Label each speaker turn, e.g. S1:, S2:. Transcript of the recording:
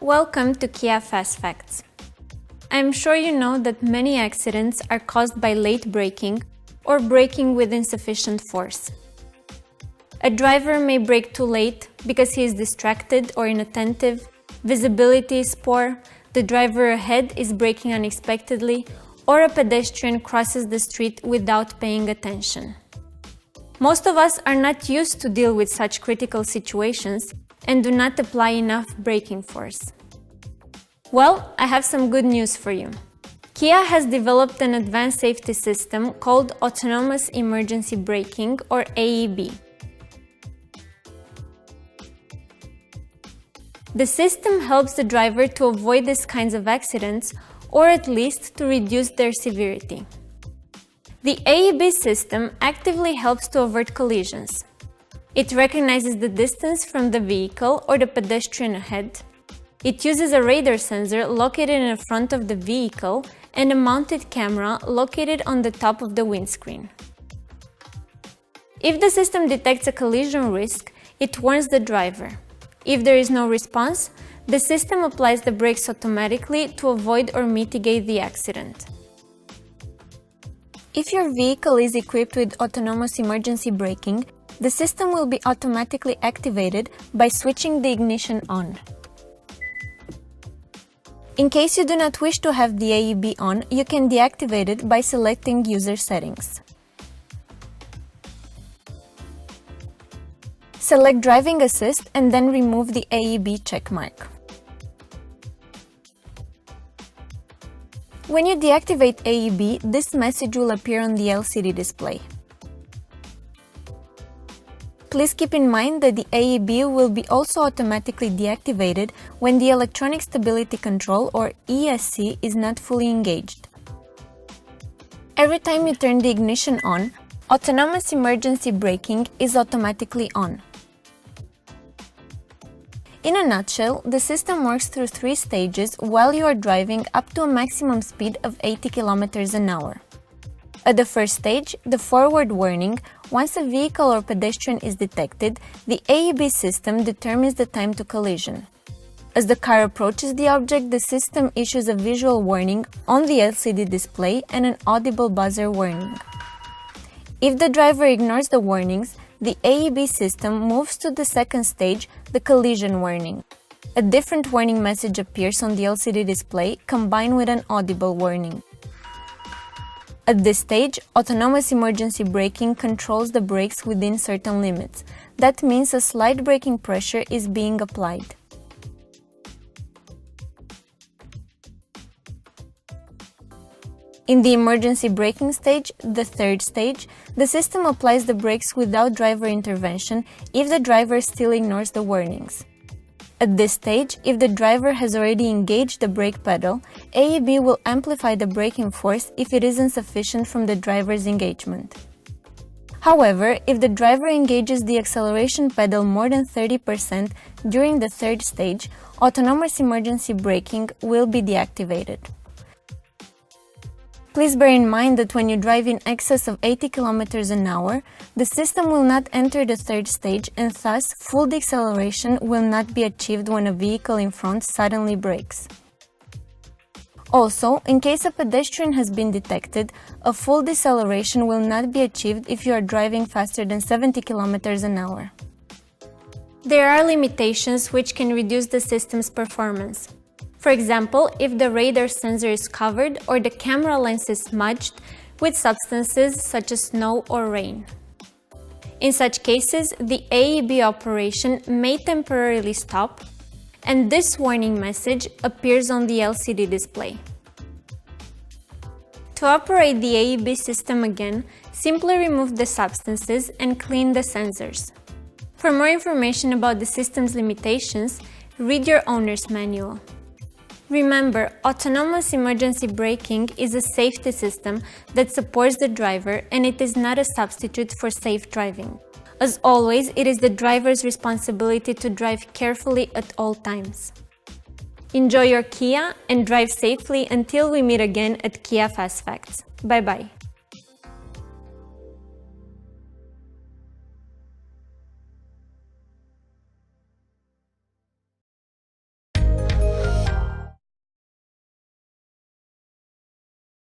S1: Welcome to Kia Fast Facts. I'm sure you know that many accidents are caused by late braking or braking with insufficient force. A driver may brake too late because he is distracted or inattentive, visibility is poor, the driver ahead is braking unexpectedly, or a pedestrian crosses the street without paying attention. Most of us are not used to deal with such critical situations and do not apply enough braking force. Well, I have some good news for you. Kia has developed an advanced safety system called Autonomous Emergency Braking, or AEB. The system helps the driver to avoid these kinds of accidents, or at least to reduce their severity. The AEB system actively helps to avert collisions. It recognizes the distance from the vehicle or the pedestrian ahead. It uses a radar sensor located in the front of the vehicle and a mounted camera located on the top of the windscreen. If the system detects a collision risk, it warns the driver. If there is no response, the system applies the brakes automatically to avoid or mitigate the accident. If your vehicle is equipped with autonomous emergency braking, the system will be automatically activated by switching the ignition on. In case you do not wish to have the AEB on, you can deactivate it by selecting User Settings. Select Driving Assist and then remove the AEB checkmark. When you deactivate AEB, this message will appear on the LCD display. Please keep in mind that the AEB will be also automatically deactivated when the Electronic Stability Control, or ESC, is not fully engaged. Every time you turn the ignition on, autonomous emergency braking is automatically on. In a nutshell, the system works through 3 stages while you are driving up to a maximum speed of 80 km an hour. At the first stage, the forward warning, once a vehicle or pedestrian is detected, the AEB system determines the time to collision. As the car approaches the object, the system issues a visual warning on the LCD display and an audible buzzer warning. If the driver ignores the warnings, the AEB system moves to the second stage, the collision warning. A different warning message appears on the LCD display, combined with an audible warning. At this stage, autonomous emergency braking controls the brakes within certain limits. That means a slight braking pressure is being applied. In the emergency braking stage, the third stage, the system applies the brakes without driver intervention if the driver still ignores the warnings. At this stage, if the driver has already engaged the brake pedal, AEB will amplify the braking force if it is insufficient from the driver's engagement. However, if the driver engages the acceleration pedal more than 30% during the third stage, autonomous emergency braking will be deactivated. Please bear in mind that when you drive in excess of 80 km an hour, the system will not enter the third stage and thus full deceleration will not be achieved when a vehicle in front suddenly brakes. Also, in case a pedestrian has been detected, a full deceleration will not be achieved if you are driving faster than 70 km an hour. There are limitations which can reduce the system's performance. For example, if the radar sensor is covered or the camera lens is smudged with substances such as snow or rain. In such cases, the AEB operation may temporarily stop, and this warning message appears on the LCD display. To operate the AEB system again, simply remove the substances and clean the sensors. For more information about the system's limitations, read your owner's manual. Remember, autonomous emergency braking is a safety system that supports the driver, and it is not a substitute for safe driving. As always, it is the driver's responsibility to drive carefully at all times. Enjoy your Kia and drive safely until we meet again at Kia Fast Facts. Bye-bye.